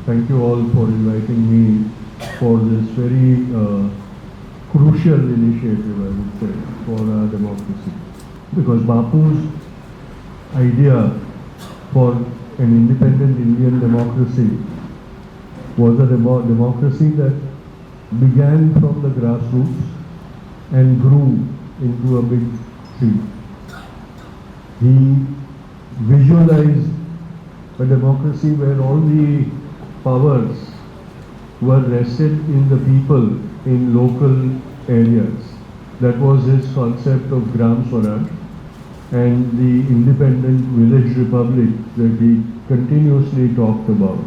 Thank you all for inviting me for this very crucial initiative, I would say, for our democracy. Because Bapu's idea for an independent Indian democracy was a democracy that began from the grassroots and grew into a big tree. He visualized a democracy where all the powers were rested in the people in local areas. That was his concept of Gram Swaraj and the independent village republic that he continuously talked about.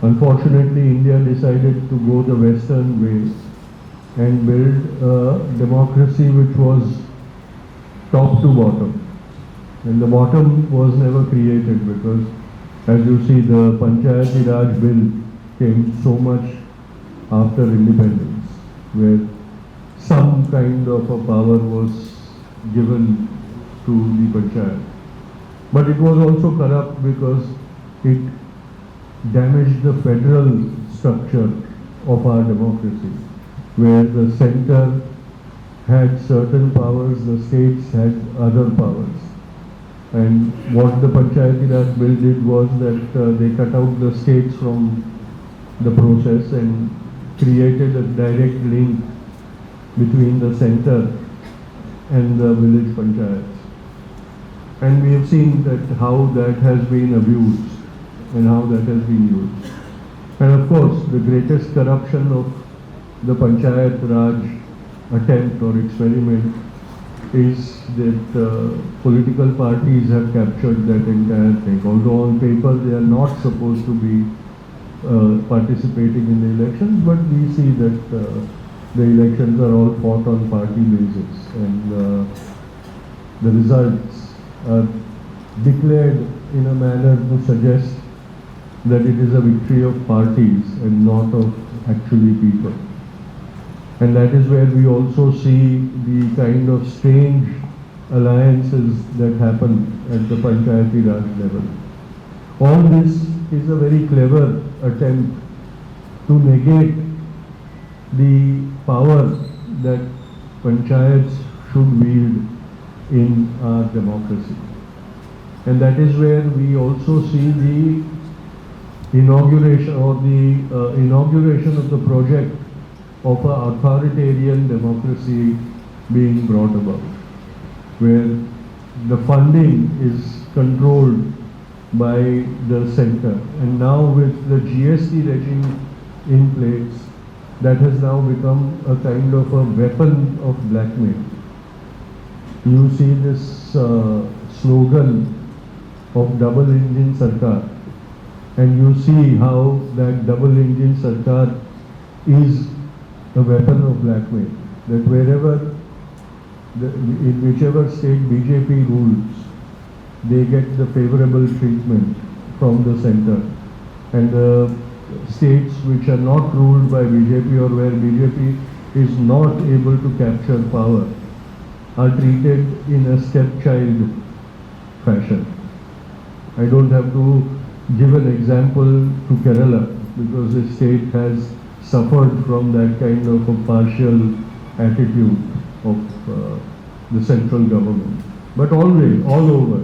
Unfortunately, India decided to go the Western way and build a democracy which was top to bottom. And the bottom was never created because, as you see, the Panchayati Raj bill came so much after independence, where some kind of a power was given to the Panchayat. But it was also corrupt because it damaged the federal structure of our democracy, where the center had certain powers, the states had other powers. And what the Panchayati Raj bill did was that they cut out the states from the process and created a direct link between the center and the village panchayats. And we have seen that how that has been abused and how that has been used. And of course, the greatest corruption of the Panchayat Raj attempt or experiment is that political parties have captured that entire thing. Although on paper they are not supposed to be participating in the elections, but we see that the elections are all fought on party basis, and the results are declared in a manner to suggest that it is a victory of parties and not of actually people. And that is where we also see the kind of strange alliances that happen at the Panchayati Raj level. All this is a very clever attempt to negate the power that panchayats should wield in our democracy. And that is where we also see the inauguration or the inauguration of the project of an authoritarian democracy being brought about, where the funding is controlled by the center. And now with the GST regime in place, that has now become a kind of a weapon of blackmail. You see this slogan of double engine sarkar, and you see how that double engine sarkar is a weapon of blackmail. That wherever, in whichever state BJP rules, they get the favorable treatment from the center. And the states which are not ruled by BJP or where BJP is not able to capture power are treated in a stepchild fashion. I don't have to give an example to Kerala because the state has suffered from that kind of a partial attitude of the central government. But always, all over,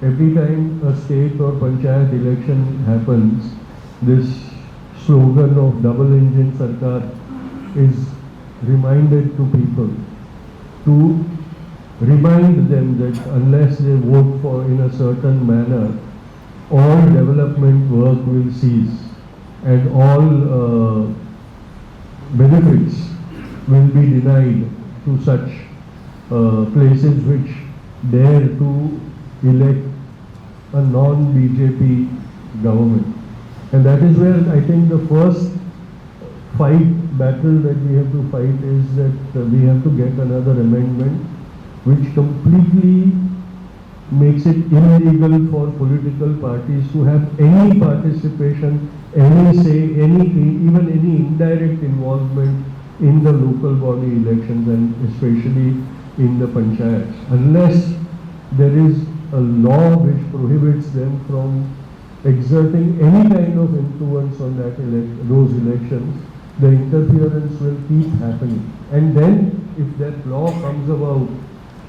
every time a state or panchayat election happens, this slogan of double engine sarkar is reminded to people, to remind them that unless they vote for in a certain manner, all development work will cease and all benefits will be denied to such places which dare to elect a non-BJP government. And that is where I think the first battle that we have to fight is that we have to get another amendment which completely makes it illegal for political parties to have any participation, any say, even any indirect involvement in the local body elections and especially in the panchayats, unless there is a law which prohibits them from exerting any kind of influence on those elections, the interference will keep happening. And then, if that law comes about,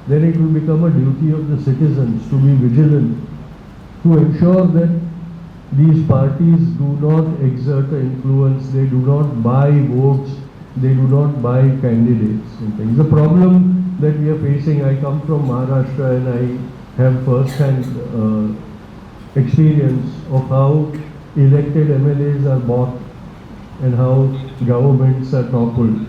then it will become a duty of the citizens to be vigilant, to ensure that these parties do not exert influence, they do not buy votes, they do not buy candidates and things. The problem that we are facing, I come from Maharashtra and I have first-hand experience of how elected MLAs are bought and how governments are toppled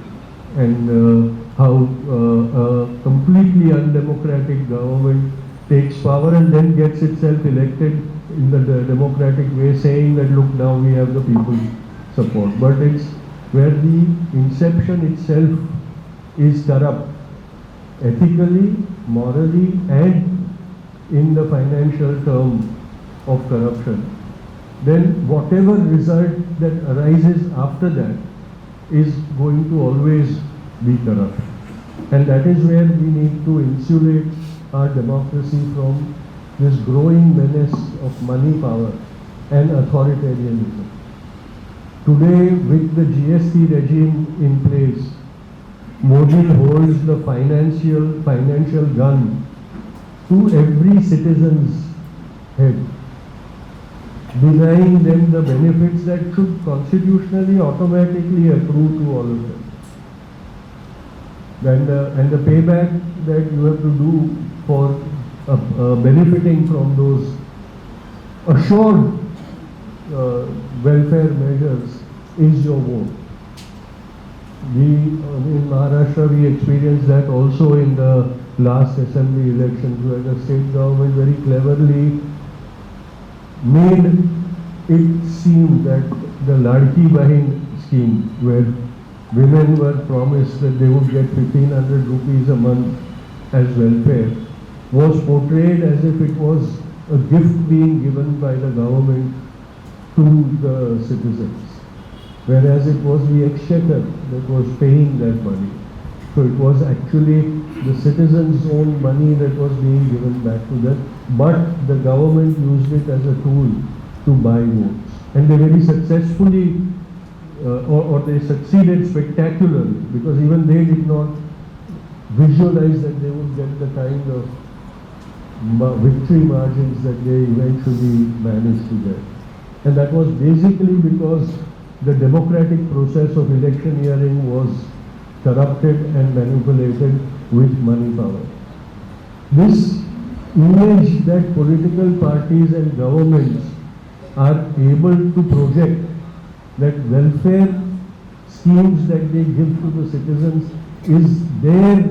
and how a completely undemocratic government takes power and then gets itself elected in the democratic way, saying that look, now we have the people's support. But it's where the inception itself is corrupt, ethically, morally, and in the financial term of corruption, then whatever result that arises after that is going to always be corrupt. And that is where we need to insulate our democracy from this growing menace of money power and authoritarianism. Today, with the GST regime in place, Modi holds the financial gun to every citizen's head, denying them the benefits that should constitutionally automatically accrue to all of them. And the payback that you have to do for benefiting from those assured welfare measures is your vote. In Maharashtra, we experienced that also in the last assembly elections, where the state government very cleverly made it seem that the Ladki Bahin scheme, where women were promised that they would get 1,500 rupees a month as welfare, was portrayed as if it was a gift being given by the government to the citizens, whereas it was the exchequer that was paying that money. So it was actually the citizens' own money that was being given back to them, but the government used it as a tool to buy votes. And they very successfully, or they succeeded spectacularly, because even they did not visualize that they would get the kind of victory margins that they eventually managed to get. And that was basically because the democratic process of electioneering was corrupted and manipulated with money power. This image that political parties and governments are able to project, that welfare schemes that they give to the citizens is their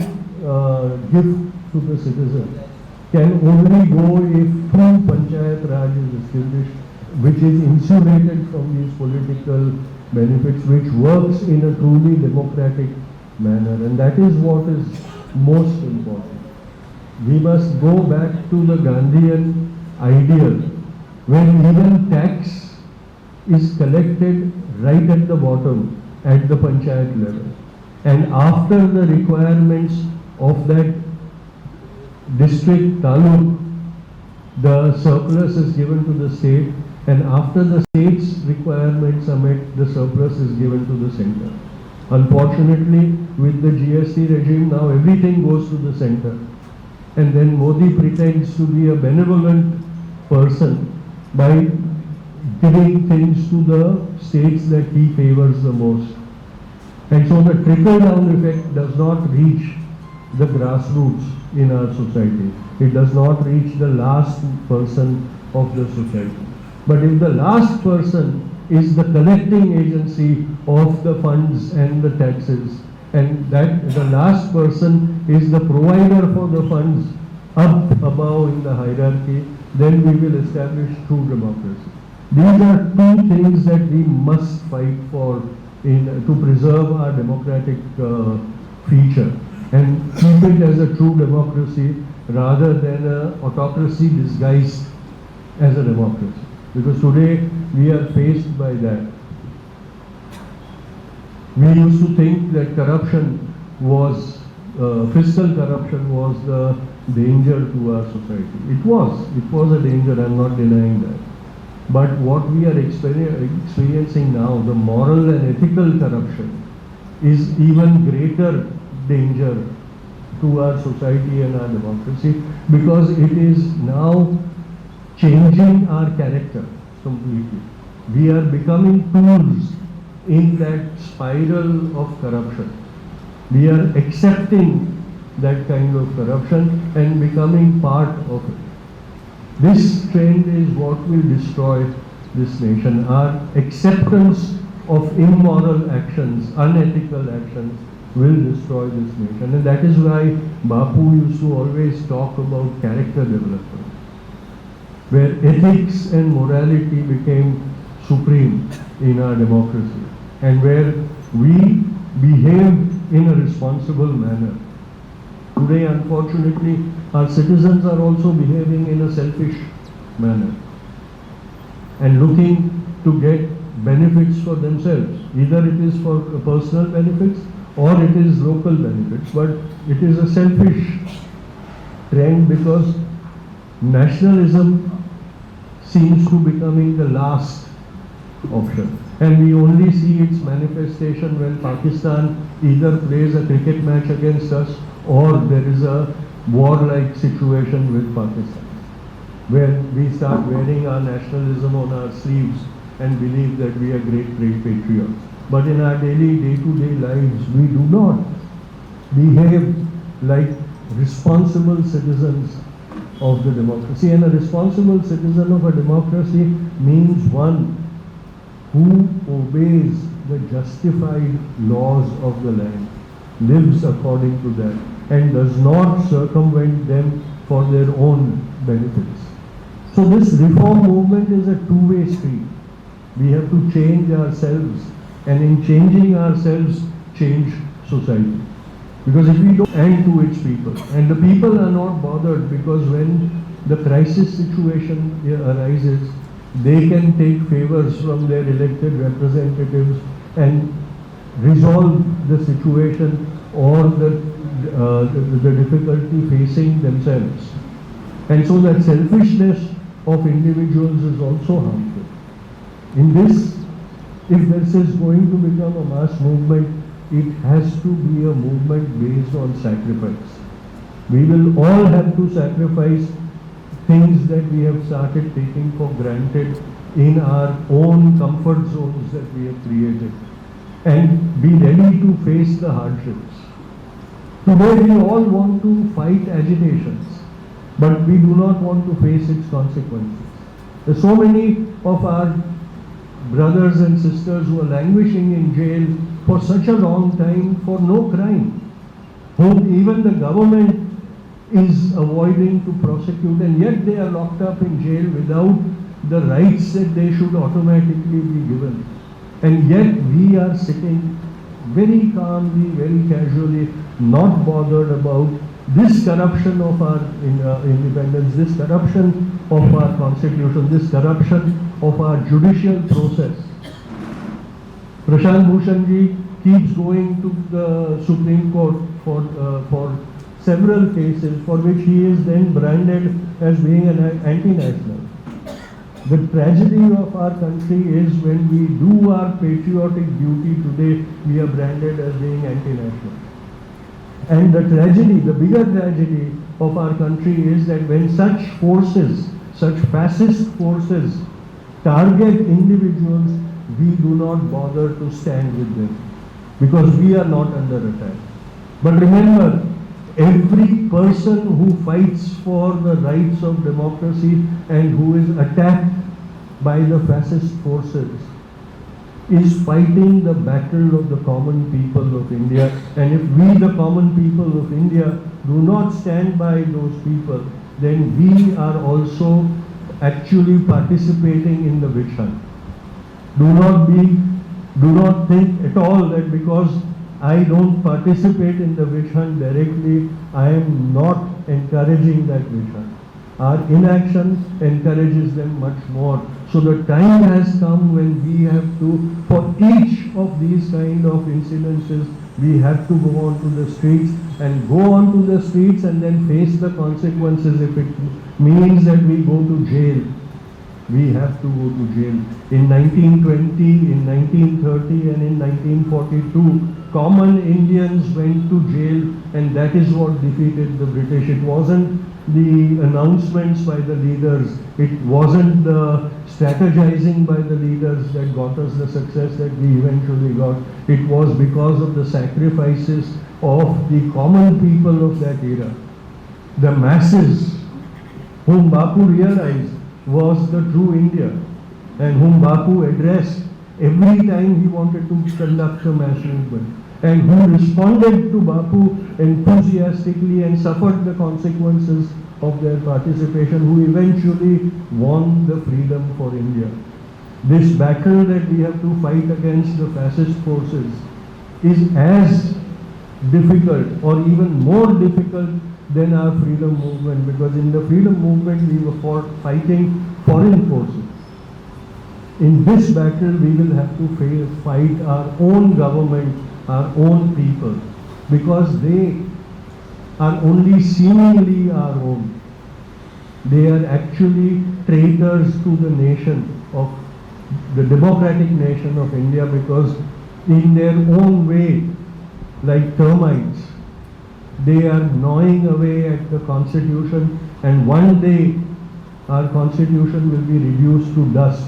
gift to the citizen, can only go if full Panchayat Raj is established, which is insulated from these political benefits, which works in a truly democratic manner. And that is what is most important. We must go back to the Gandhian ideal, where even tax is collected right at the bottom, at the Panchayat level. And after the requirements of that district taluk, the surplus is given to the state, and after the state's requirements are met, the surplus is given to the center. Unfortunately, with the GST regime, now everything goes to the center. And then Modi pretends to be a benevolent person by giving things to the states that he favors the most. And so the trickle-down effect does not reach the grassroots in our society. It does not reach the last person of the society. But if the last person is the collecting agency of the funds and the taxes, and that the last person is the provider for the funds up above in the hierarchy, then we will establish true democracy. These are two things that we must fight for to preserve our democratic feature and keep it as a true democracy rather than an autocracy disguised as a democracy. Because today we are faced by that. We used to think that corruption was, fiscal corruption was the danger to our society. It was a danger, I'm not denying that. But what we are experiencing now, the moral and ethical corruption, is even greater danger to our society and our democracy, because it is now changing our character completely. We are becoming tools in that spiral of corruption. We are accepting that kind of corruption and becoming part of it. This trend is what will destroy this nation. Our acceptance of immoral actions, unethical actions, will destroy this nation. And that is why Bapu used to always talk about character development, where ethics and morality became supreme in our democracy, and where we behave in a responsible manner. Today, unfortunately, our citizens are also behaving in a selfish manner and looking to get benefits for themselves. Either it is for personal benefits or it is local benefits, but it is a selfish trend, because nationalism seems to becoming the last option. And we only see its manifestation when Pakistan either plays a cricket match against us or there is a warlike situation with Pakistan, where we start wearing our nationalism on our sleeves and believe that we are great patriots. But in our daily, day-to-day lives, we do not behave like responsible citizens of the democracy. And a responsible citizen of a democracy means one who obeys the justified laws of the land, lives according to that, and does not circumvent them for their own benefits. So this reform movement is a two-way street. We have to change ourselves, and in changing ourselves, change society. Because if we don't, and to its people, and the people are not bothered, because when the crisis situation arises, they can take favors from their elected representatives and resolve the situation or the difficulty facing themselves. And so that selfishness of individuals is also harmful. In this, if this is going to become a mass movement, it has to be a movement based on sacrifice. We will all have to sacrifice things that we have started taking for granted in our own comfort zones that we have created, and be ready to face the hardships. Today we all want to fight agitations, but we do not want to face its consequences. There are so many of our brothers and sisters who are languishing in jail for such a long time for no crime, whom even the government is avoiding to prosecute, and yet they are locked up in jail without the rights that they should automatically be given. And yet we are sitting very calmly, very casually, not bothered about this corruption of our independence, this corruption of our constitution, this corruption of our judicial process. Prashant Bhushan ji keeps going to the Supreme Court for several cases for which he is then branded as being an anti-national. The tragedy of our country is when we do our patriotic duty today, we are branded as being anti-national. And the tragedy, the bigger tragedy of our country is that when such forces, such fascist forces target individuals, we do not bother to stand with them because we are not under attack. But remember, every person who fights for the rights of democracy and who is attacked by the fascist forces is fighting the battle of the common people of India. And if we, the common people of India, do not stand by those people, then we are also actually participating in the witch hunt. Do not think at all that because I don't participate in the witch hunt directly, I am not encouraging that witch hunt. Our inaction encourages them much more. So the time has come when we have to, for each of these kind of incidences, we have to go on to the streets and go on to the streets and then face the consequences if it means that we go to jail. we have to go to jail. In 1920, in 1930 and in 1942, common Indians went to jail, and that is what defeated the British. It wasn't the announcements by the leaders, it wasn't the strategizing by the leaders that got us the success that we eventually got. It was because of the sacrifices of the common people of that era. The masses whom Bapu realized was the true India, and whom Bapu addressed every time he wanted to conduct a mass movement, and who responded to Bapu enthusiastically and suffered the consequences of their participation, who eventually won the freedom for India. This battle that we have to fight against the fascist forces is as difficult or even more difficult than our freedom movement, because in the freedom movement we were fighting foreign forces. In this battle we will have to fight our own government, our own people, because they are only seemingly our own. They are actually traitors to the nation of the democratic nation of India, because in their own way, like termites, they are gnawing away at the constitution, and one day our constitution will be reduced to dust.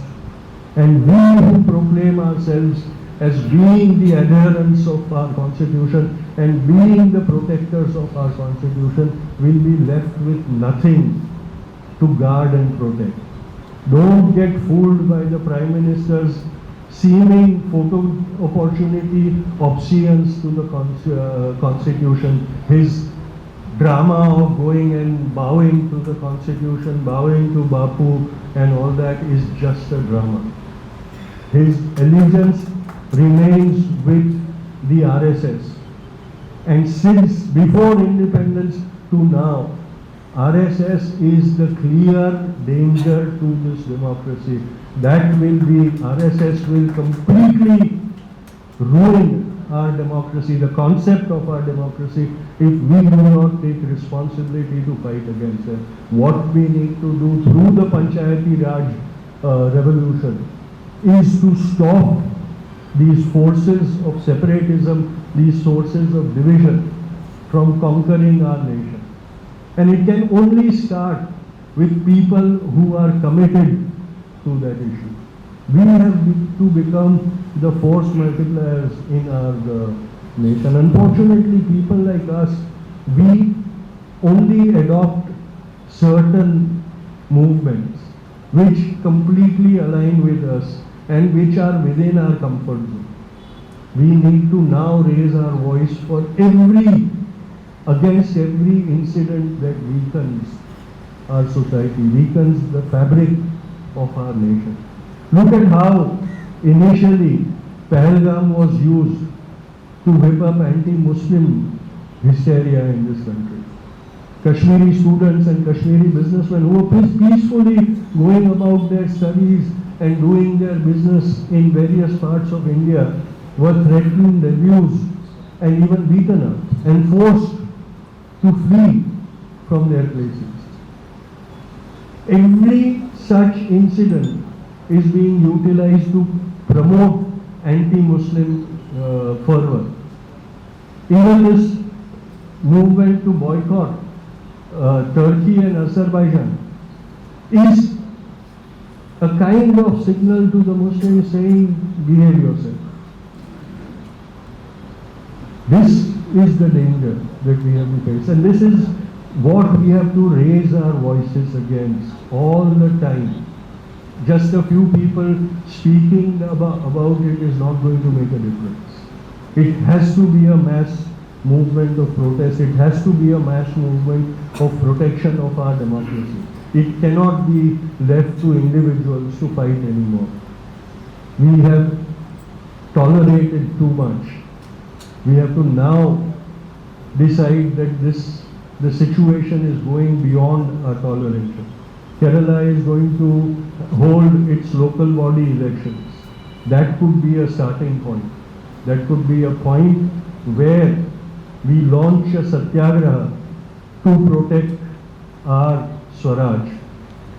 And we who proclaim ourselves as being the adherents of our constitution and being the protectors of our constitution will be left with nothing to guard and protect. Don't get fooled by the Prime Minister's seeming photo opportunity obedience to the constitution. His drama of going and bowing to the constitution, bowing to Bapu and all that is just a drama. His allegiance remains with the RSS. And since before independence to now, RSS is the clear danger to this democracy. That will be, RSS will completely ruin our democracy, the concept of our democracy, if we do not take responsibility to fight against it. What we need to do through the Panchayati Raj revolution is to stop these forces of separatism, these sources of division from conquering our nation. And it can only start with people who are committed to that issue. We have to become the force multipliers in our nation. Unfortunately, people like us, we only adopt certain movements which completely align with us and which are within our comfort zone. We need to now raise our voice for against every incident that weakens our society, weakens the fabric of our nation. Look at how initially Pahalgam was used to whip up anti-Muslim hysteria in this country. Kashmiri students and Kashmiri businessmen who were peacefully going about their studies and doing their business in various parts of India were threatened, abused, and even beaten up and forced to flee from their places. Every such incident is being utilized to promote anti-Muslim fervor. Even this movement to boycott Turkey and Azerbaijan is a kind of signal to the Muslims saying, behave yourself. This is the danger that we have to face, and this is what we have to raise our voices against all the time. Just a few people speaking about it is not going to make a difference. It has to be a mass movement of protest. It has to be a mass movement of protection of our democracy. It cannot be left to individuals to fight anymore. We have tolerated too much. We have to now decide that the situation is going beyond our toleration. Kerala is going to hold its local body elections. That could be a starting point. That could be a point where we launch a satyagraha to protect our Swaraj.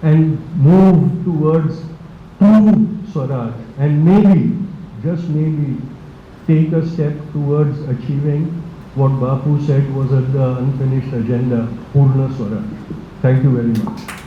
and move towards true Swaraj, and maybe, just maybe, take a step towards achieving what Bapu said was the unfinished agenda, Purna Swaraj. Thank you very much.